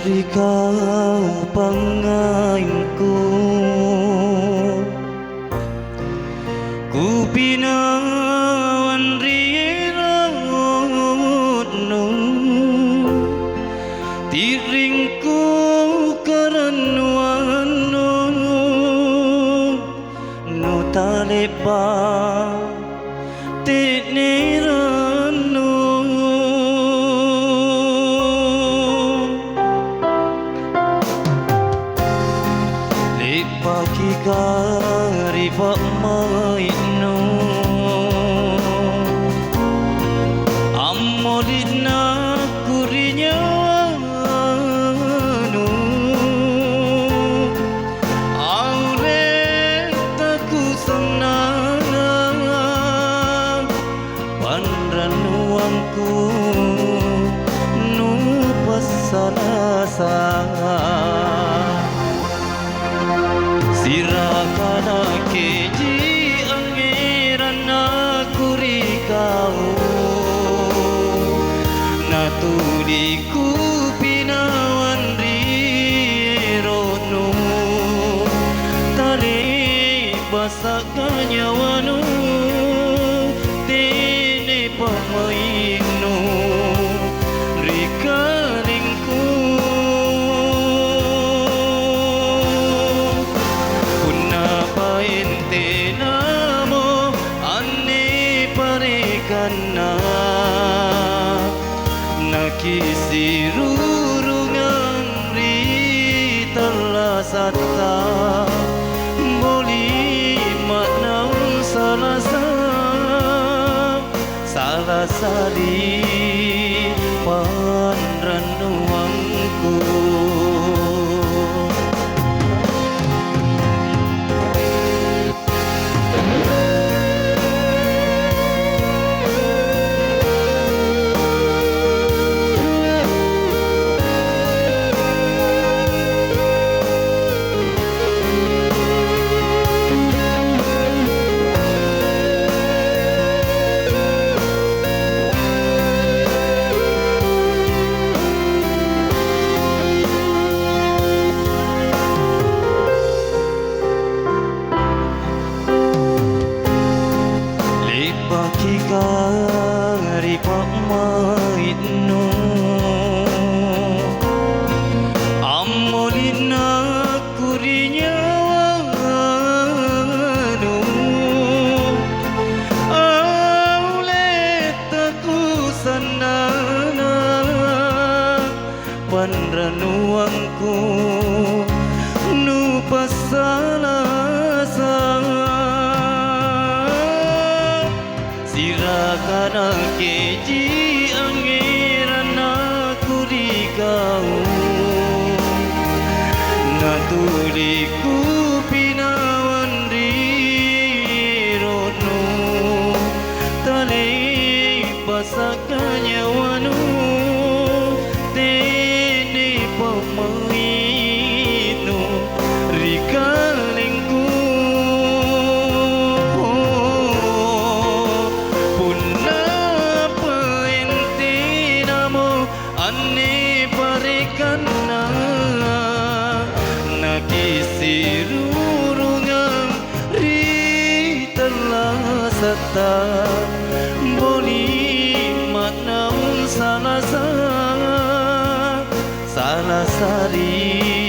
Rika pangainku ku pinawan rirano tiringku karanuano no talepa tinirano pagi kari pak maino amolina kurinya wanu aure taku senana panranuangku nu pasalasa sirakana keji angiran aku rikau natudiku pinawan rirono tali basakanya wanu tini pamaino rikalingku karena nakisirurungan ritala satta boli makna salah sali panranuangku pagi kari pak maino amolina kurinya wanu auletaku sanana panranuangku nu pasalasa sirakana keji angiran aku rikau natudiku pinawan rirono tali basakanya wanu tini pamaino rikalingku anni parikana nakisirurungan ritala satta boli maknaun salah sari